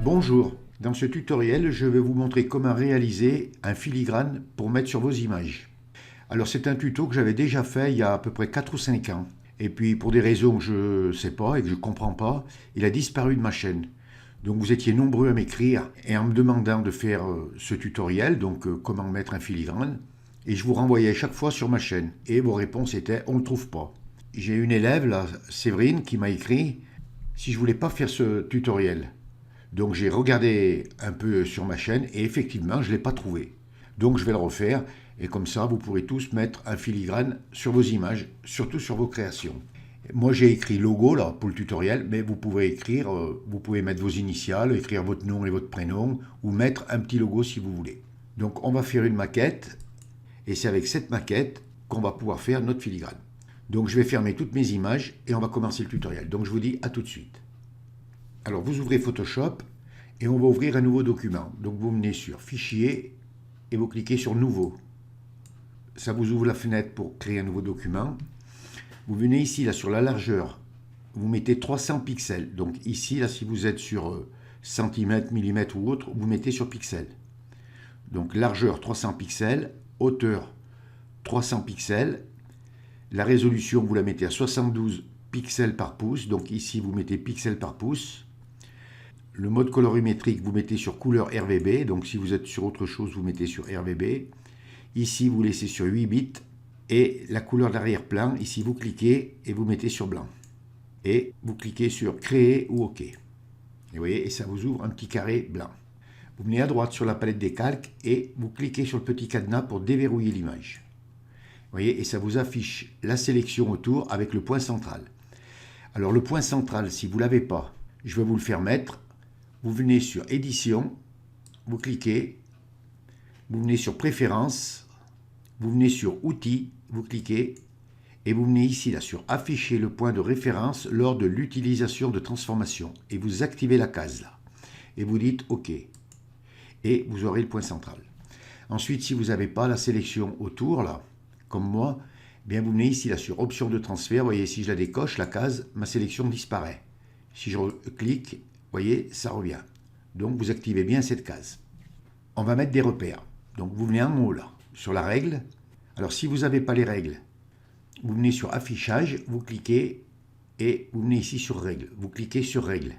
Bonjour, dans ce tutoriel, je vais vous montrer comment réaliser un filigrane pour mettre sur vos images. Alors c'est un tuto que j'avais déjà fait il y a à peu près 4 ou 5 ans. Et puis pour des raisons que je ne sais pas et que je ne comprends pas, il a disparu de ma chaîne. Donc vous étiez nombreux à m'écrire et en me demandant de faire ce tutoriel, donc comment mettre un filigrane. Et je vous renvoyais chaque fois sur ma chaîne. Et vos réponses étaient « on ne le trouve pas ». J'ai une élève, là, Séverine, qui m'a écrit si je voulais pas faire ce tutoriel. Donc j'ai regardé un peu sur ma chaîne et effectivement je ne l'ai pas trouvé. Donc je vais le refaire et comme ça vous pourrez tous mettre un filigrane sur vos images, surtout sur vos créations. Moi j'ai écrit logo là pour le tutoriel, mais vous pouvez écrire, vous pouvez mettre vos initiales, écrire votre nom et votre prénom ou mettre un petit logo si vous voulez. Donc on va faire une maquette et c'est avec cette maquette qu'on va pouvoir faire notre filigrane. Donc je vais fermer toutes mes images et on va commencer le tutoriel. Donc je vous dis à tout de suite. Alors vous ouvrez Photoshop et on va ouvrir un nouveau document. Donc vous venez sur Fichier et vous cliquez sur Nouveau. Ça vous ouvre la fenêtre pour créer un nouveau document. Vous venez ici là sur la largeur, vous mettez 300 pixels. Donc ici là si vous êtes sur centimètres, millimètres ou autre, vous mettez sur pixels. Donc largeur 300 pixels, hauteur 300 pixels. La résolution vous la mettez à 72 pixels par pouce. Donc ici vous mettez pixels par pouce. Le mode colorimétrique, vous mettez sur couleur RGB. Donc si vous êtes sur autre chose, vous mettez sur RGB. Ici, vous laissez sur 8 bits. Et la couleur d'arrière-plan, ici, vous cliquez et vous mettez sur blanc. Et vous cliquez sur Créer ou OK. Et vous voyez, et ça vous ouvre un petit carré blanc. Vous venez à droite sur la palette des calques et vous cliquez sur le petit cadenas pour déverrouiller l'image. Vous voyez, et ça vous affiche la sélection autour avec le point central. Alors le point central, si vous ne l'avez pas, je vais vous le faire mettre. Vous venez sur Édition, vous cliquez, vous venez sur Préférences, vous venez sur Outils, vous cliquez, et vous venez ici là sur Afficher le point de référence lors de l'utilisation de transformation. Et vous activez la case là. Et vous dites OK. Et vous aurez le point central. Ensuite, si vous n'avez pas la sélection autour là, comme moi, bien vous venez ici là sur Options de transfert. Vous voyez, si je la décoche, la case, ma sélection disparaît. Si je clique, vous voyez, ça revient. Donc, vous activez bien cette case. On va mettre des repères. Donc, vous venez en haut, là, sur la règle. Alors, si vous n'avez pas les règles, vous venez sur Affichage, vous cliquez et vous venez ici sur Règles. Vous cliquez sur Règles.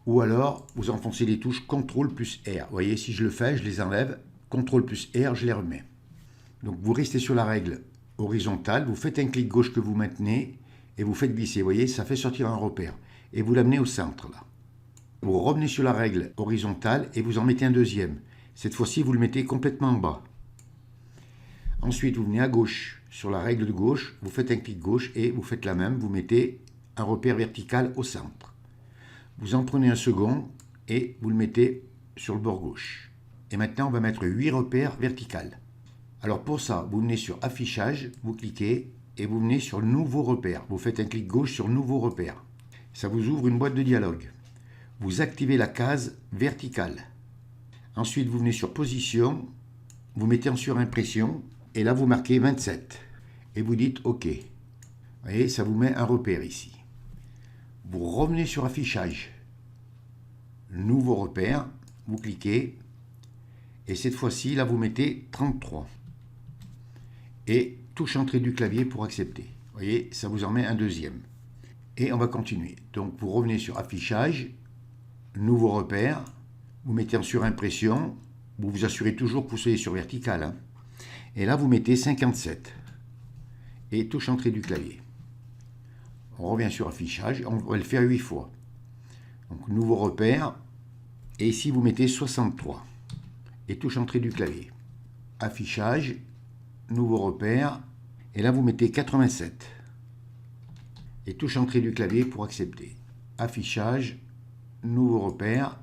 Ou alors, vous enfoncez les touches CTRL plus R. Vous voyez, si je le fais, je les enlève. CTRL plus R, je les remets. Donc, vous restez sur la règle horizontale. Vous faites un clic gauche que vous maintenez et vous faites glisser. Vous voyez, ça fait sortir un repère. Et vous l'amenez au centre, là. Vous revenez sur la règle horizontale et vous en mettez un deuxième. Cette fois-ci, vous le mettez complètement en bas. Ensuite, vous venez à gauche, sur la règle de gauche, vous faites un clic gauche et vous faites la même. Vous mettez un repère vertical au centre. Vous en prenez un second et vous le mettez sur le bord gauche. Et maintenant, on va mettre 8 repères verticaux. Alors pour ça, vous venez sur Affichage, vous cliquez et vous venez sur Nouveau repère. Vous faites un clic gauche sur Nouveau repère. Ça vous ouvre une boîte de dialogue. Vous activez la case verticale. Ensuite, vous venez sur Position, vous mettez en surimpression, et là, vous marquez 27. Et vous dites OK. Vous voyez, ça vous met un repère ici. Vous revenez sur Affichage, Nouveau repère, vous cliquez, et cette fois-ci, là, vous mettez 33. Et touche entrée du clavier pour accepter. Vous voyez, ça vous en met un deuxième. Et on va continuer. Donc, vous revenez sur Affichage, Nouveau repère, vous mettez en surimpression, vous vous assurez toujours que vous soyez sur vertical. Hein. Et là, vous mettez 57. Et touche entrée du clavier. On revient sur Affichage, on va le faire 8 fois. Donc, Nouveau repère, et ici, vous mettez 63. Et touche entrée du clavier. Affichage, Nouveau repère, et là, vous mettez 87. Et touche entrée du clavier pour accepter. Affichage, Nouveau repère,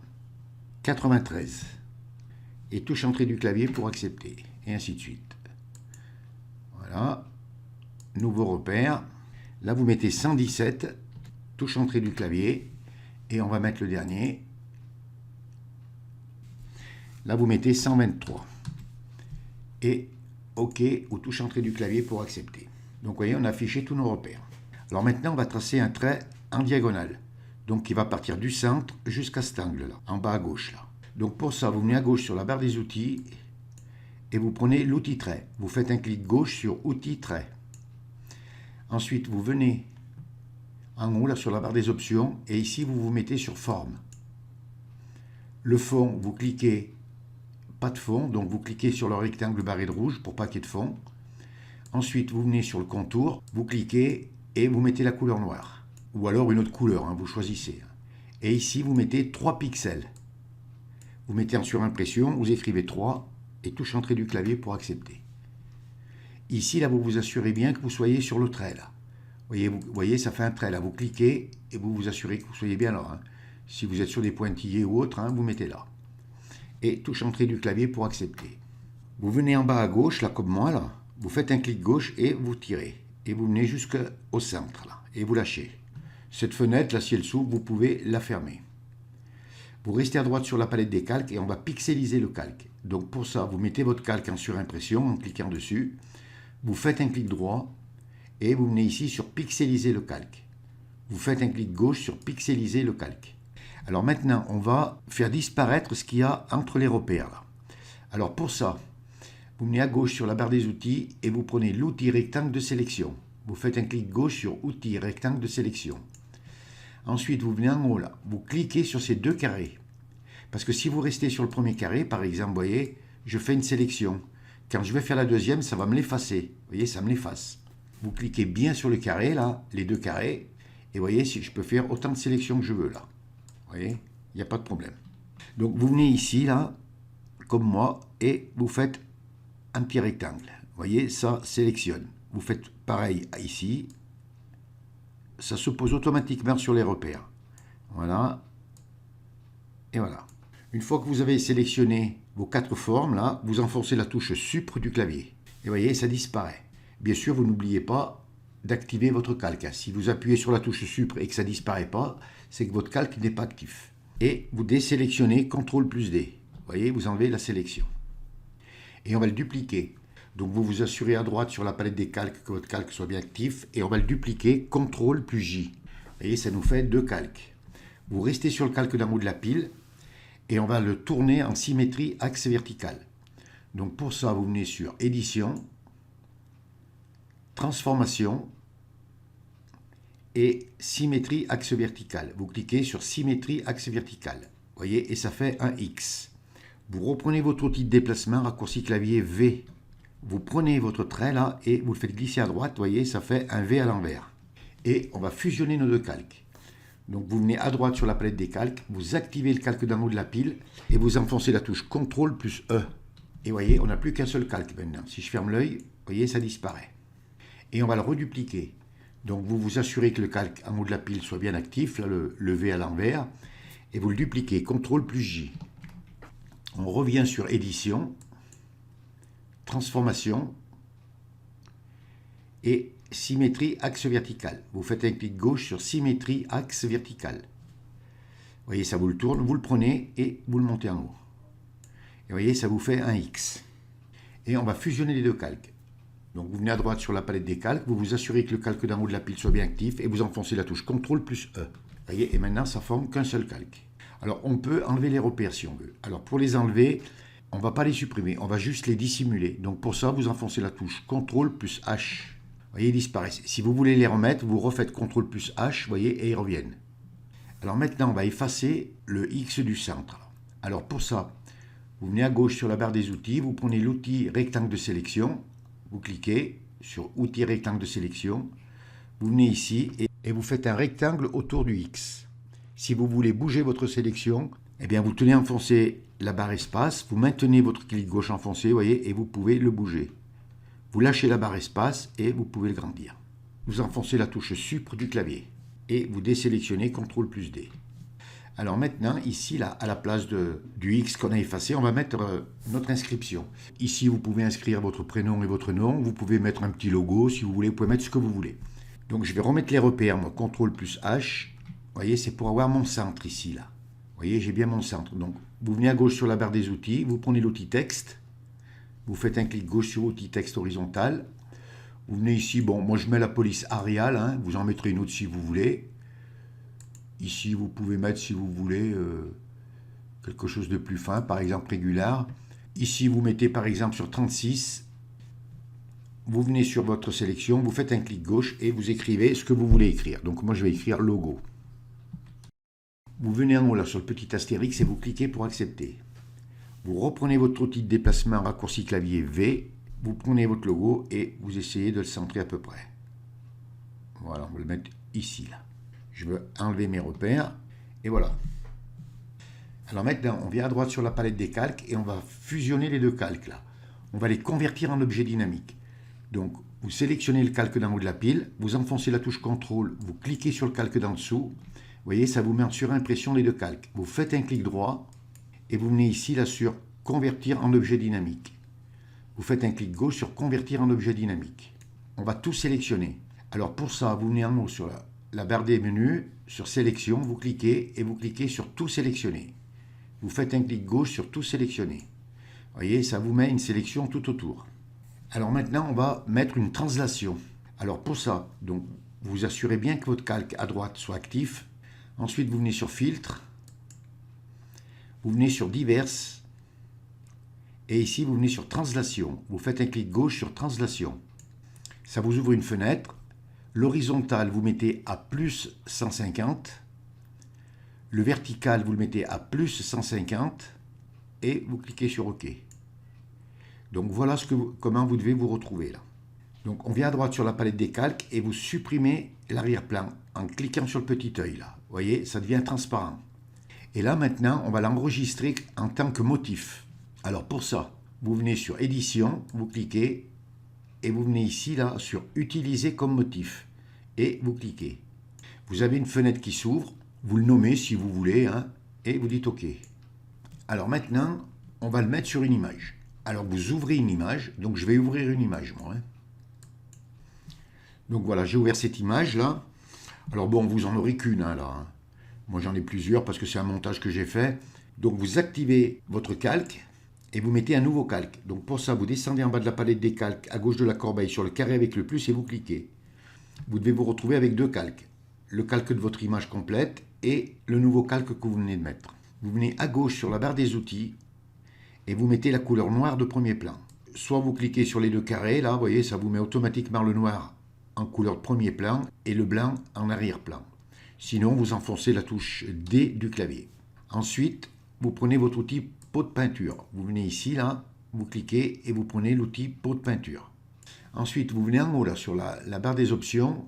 93. Et touche entrée du clavier pour accepter. Et ainsi de suite. Voilà. Nouveau repère. Là, vous mettez 117. Touche entrée du clavier. Et on va mettre le dernier. Là, vous mettez 123. Et OK ou touche entrée du clavier pour accepter. Donc, vous voyez, on a affiché tous nos repères. Alors maintenant, on va tracer un trait en diagonale. Donc il va partir du centre jusqu'à cet angle-là, en bas à gauche. Là. Donc pour ça, vous venez à gauche sur la barre des outils et vous prenez l'outil trait. Vous faites un clic gauche sur outil trait. Ensuite, vous venez en haut là sur la barre des options et ici vous vous mettez sur forme. Le fond, vous cliquez pas de fond, donc vous cliquez sur le rectangle barré de rouge pour pas qu'il y ait de fond. Ensuite, vous venez sur le contour, vous cliquez et vous mettez la couleur noire. Ou alors une autre couleur, hein, vous choisissez. Et ici, vous mettez 3 pixels. Vous mettez en surimpression, vous écrivez 3 et touche entrée du clavier pour accepter. Ici, là, vous vous assurez bien que vous soyez sur le trait, là. Vous voyez, ça fait un trait, là. Vous cliquez et vous vous assurez que vous soyez bien là. Hein. Si vous êtes sur des pointillés ou autre, hein, vous mettez là. Et touche entrée du clavier pour accepter. Vous venez en bas à gauche, là, comme moi, là. Vous faites un clic gauche et vous tirez. Et vous venez jusqu'au centre, là. Et vous lâchez. Cette fenêtre, là, si elle s'ouvre, vous pouvez la fermer. Vous restez à droite sur la palette des calques et on va pixeliser le calque. Donc pour ça, vous mettez votre calque en surimpression en cliquant dessus. Vous faites un clic droit et vous venez ici sur pixeliser le calque. Vous faites un clic gauche sur pixeliser le calque. Alors maintenant, on va faire disparaître ce qu'il y a entre les repères. Là. Alors pour ça, vous venez à gauche sur la barre des outils et vous prenez l'outil rectangle de sélection. Vous faites un clic gauche sur outil rectangle de sélection. Ensuite, vous venez en haut là, vous cliquez sur ces 2 carrés. Parce que si vous restez sur le premier carré, par exemple, vous voyez, je fais une sélection. Quand je vais faire la deuxième, ça va me l'effacer. Vous voyez, ça me l'efface. Vous cliquez bien sur le carré là, les 2 carrés, et vous voyez, si je peux faire autant de sélections que je veux là. Vous voyez, il n'y a pas de problème. Donc vous venez ici là, comme moi, et vous faites un petit rectangle. Vous voyez, ça sélectionne. Vous faites pareil ici. Ça se pose automatiquement sur les repères. Voilà. Et voilà. Une fois que vous avez sélectionné vos 4 formes, là, vous enfoncez la touche Supre du clavier. Et vous voyez, ça disparaît. Bien sûr, vous n'oubliez pas d'activer votre calque. Si vous appuyez sur la touche Supre et que ça ne disparaît pas, c'est que votre calque n'est pas actif. Et vous désélectionnez CTRL plus D. Vous voyez, vous enlevez la sélection. Et on va le dupliquer. Donc vous vous assurez à droite sur la palette des calques que votre calque soit bien actif et on va le dupliquer CTRL plus J. Vous voyez, ça nous fait 2 calques. Vous restez sur le calque d'en haut de la pile et on va le tourner en symétrie axe vertical. Donc pour ça, vous venez sur Édition, Transformation et Symétrie axe vertical. Vous cliquez sur Symétrie axe vertical. Vous voyez, et ça fait un X. Vous reprenez votre outil de déplacement, raccourci clavier V. Vous prenez votre trait là et vous le faites glisser à droite, vous voyez, ça fait un V à l'envers. Et on va fusionner nos 2 calques. Donc vous venez à droite sur la palette des calques, vous activez le calque d'en haut de la pile et vous enfoncez la touche CTRL plus E. Et vous voyez, on n'a plus qu'un seul calque maintenant. Si je ferme l'œil, vous voyez, ça disparaît. Et on va le redupliquer. Donc vous vous assurez que le calque en haut de la pile soit bien actif, là le V à l'envers, et vous le dupliquez, CTRL plus J. On revient sur Édition, Transformation et Symétrie axe vertical. Vous faites un clic gauche sur Symétrie axe vertical. Vous voyez, ça vous le tourne, vous le prenez et vous le montez en haut. Et vous voyez, ça vous fait un X. Et on va fusionner les 2 calques. Donc vous venez à droite sur la palette des calques, vous vous assurez que le calque d'en haut de la pile soit bien actif et vous enfoncez la touche CTRL plus E. Vous voyez, et maintenant ça forme qu'un seul calque. Alors on peut enlever les repères si on veut. Alors pour les enlever, on ne va pas les supprimer, on va juste les dissimuler. Donc pour ça, vous enfoncez la touche CTRL plus H. Vous voyez, ils disparaissent. Si vous voulez les remettre, vous refaites CTRL plus H, vous voyez, et ils reviennent. Alors maintenant, on va effacer le X du centre. Alors pour ça, vous venez à gauche sur la barre des outils, vous prenez l'outil rectangle de sélection, vous cliquez sur outil rectangle de sélection, vous venez ici et vous faites un rectangle autour du X. Si vous voulez bouger votre sélection, eh bien vous tenez enfoncé la barre espace, vous maintenez votre clic gauche enfoncé, vous voyez, et vous pouvez le bouger. Vous lâchez la barre espace et vous pouvez le grandir. Vous enfoncez la touche Supre du clavier et vous désélectionnez CTRL plus D. Alors maintenant, ici, là, à la place du X qu'on a effacé, on va mettre notre inscription. Ici, vous pouvez inscrire votre prénom et votre nom. Vous pouvez mettre un petit logo si vous voulez. Vous pouvez mettre ce que vous voulez. Donc, je vais remettre les repères, moi, CTRL plus H. Vous voyez, c'est pour avoir mon centre ici, là. Vous voyez, j'ai bien mon centre. Donc, vous venez à gauche sur la barre des outils. Vous prenez l'outil texte. Vous faites un clic gauche sur outil texte horizontal. Vous venez ici. Bon, moi, je mets la police Arial. Hein, vous en mettrez une autre si vous voulez. Ici, vous pouvez mettre, si vous voulez, quelque chose de plus fin, par exemple régular. Ici, vous mettez par exemple sur 36. Vous venez sur votre sélection, vous faites un clic gauche et vous écrivez ce que vous voulez écrire. Donc moi, je vais écrire logo. Vous venez en haut là sur le petit astérix et vous cliquez pour accepter. Vous reprenez votre outil de déplacement raccourci clavier V, vous prenez votre logo et vous essayez de le centrer à peu près. Voilà, on va le mettre ici là. Je veux enlever mes repères et voilà. Alors maintenant, on vient à droite sur la palette des calques et on va fusionner les deux calques là. On va les convertir en objets dynamiques. Donc, vous sélectionnez le calque d'en haut de la pile, vous enfoncez la touche CTRL, vous cliquez sur le calque d'en dessous. Vous voyez, ça vous met en surimpression les deux calques. Vous faites un clic droit et vous venez ici là sur convertir en objet dynamique. Vous faites un clic gauche sur convertir en objet dynamique. On va tout sélectionner. Alors pour ça, vous venez en haut sur la barre des menus, sur sélection, vous cliquez et vous cliquez sur tout sélectionner. Vous faites un clic gauche sur tout sélectionner. Vous voyez, ça vous met une sélection tout autour. Alors maintenant, on va mettre une translation. Alors pour ça, donc, vous assurez bien que votre calque à droite soit actif. Ensuite, vous venez sur filtre. Vous venez sur diverses. Et ici, vous venez sur translation. Vous faites un clic gauche sur translation. Ça vous ouvre une fenêtre. L'horizontale, vous mettez à plus 150. Le vertical, vous le mettez à plus 150. Et vous cliquez sur OK. Donc voilà comment vous devez vous retrouver là. Donc on vient à droite sur la palette des calques et vous supprimez l'arrière-plan en cliquant sur le petit œil là. Vous voyez, ça devient transparent. Et là maintenant, on va l'enregistrer en tant que motif. Alors pour ça, vous venez sur édition, vous cliquez et vous venez ici là sur utiliser comme motif et vous cliquez. Vous avez une fenêtre qui s'ouvre, vous le nommez si vous voulez hein, et vous dites OK. Alors maintenant, on va le mettre sur une image. Alors vous ouvrez une image, donc je vais ouvrir une image moi. Hein. Donc voilà, j'ai ouvert cette image là. Alors bon, vous en aurez qu'une hein, là. Hein. Moi j'en ai plusieurs parce que c'est un montage que j'ai fait. Donc vous activez votre calque et vous mettez un nouveau calque. Donc pour ça, vous descendez en bas de la palette des calques, à gauche de la corbeille, sur le carré avec le plus et vous cliquez. Vous devez vous retrouver avec deux calques. Le calque de votre image complète et le nouveau calque que vous venez de mettre. Vous venez à gauche sur la barre des outils et vous mettez la couleur noire de premier plan. Soit vous cliquez sur les deux carrés, là, vous voyez, ça vous met automatiquement le noir en couleur de premier plan et le blanc en arrière-plan. Sinon, vous enfoncez la touche D du clavier. Ensuite, vous prenez votre outil pot de peinture. Vous venez ici, là, vous cliquez et vous prenez l'outil pot de peinture. Ensuite, vous venez en haut, là, sur la barre des options.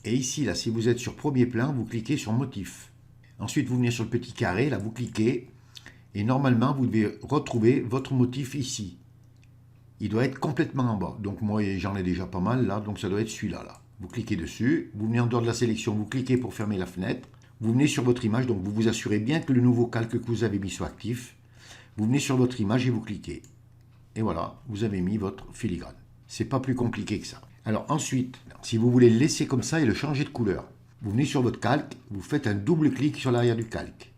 Et ici, là, si vous êtes sur premier plan, vous cliquez sur motif. Ensuite, vous venez sur le petit carré, là, vous cliquez. Et normalement, vous devez retrouver votre motif ici. Il doit être complètement en bas. Donc moi, j'en ai déjà pas mal là, donc ça doit être celui-là. Là. Vous cliquez dessus, vous venez en dehors de la sélection, vous cliquez pour fermer la fenêtre. Vous venez sur votre image, donc vous vous assurez bien que le nouveau calque que vous avez mis soit actif. Vous venez sur votre image et vous cliquez. Et voilà, vous avez mis votre filigrane. C'est pas plus compliqué que ça. Alors ensuite, si vous voulez le laisser comme ça et le changer de couleur, vous venez sur votre calque, vous faites un double clic sur l'arrière du calque.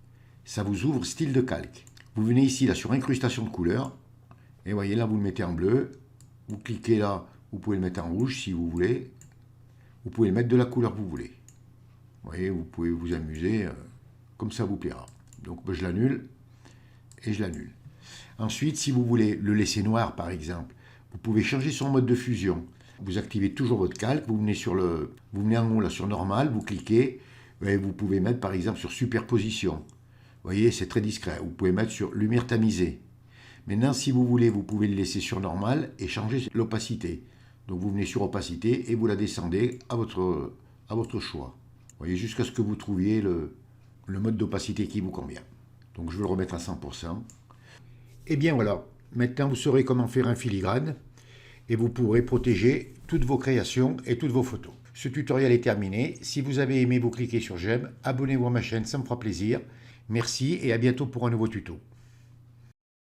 Ça vous ouvre style de calque. Vous venez ici là sur incrustation de couleurs. Et voyez là, vous le mettez en bleu. Vous cliquez là, vous pouvez le mettre en rouge si vous voulez. Vous pouvez le mettre de la couleur que vous voulez. Vous voyez, vous pouvez vous amuser comme ça vous plaira. Donc je l'annule et je l'annule. Ensuite, si vous voulez le laisser noir par exemple, vous pouvez changer son mode de fusion. Vous activez toujours votre calque, vous venez en haut là sur normal, vous cliquez, et vous pouvez mettre par exemple sur superposition. Vous voyez, c'est très discret. Vous pouvez mettre sur lumière tamisée. Maintenant, si vous voulez, vous pouvez le laisser sur normal et changer l'opacité. Donc vous venez sur opacité et vous la descendez à votre choix. Vous voyez, jusqu'à ce que vous trouviez le mode d'opacité qui vous convient. Donc je vais le remettre à 100%. Et bien voilà, maintenant vous saurez comment faire un filigrane et vous pourrez protéger toutes vos créations et toutes vos photos. Ce tutoriel est terminé. Si vous avez aimé, vous cliquez sur j'aime. Abonnez-vous à ma chaîne, ça me fera plaisir. Merci et à bientôt pour un nouveau tuto.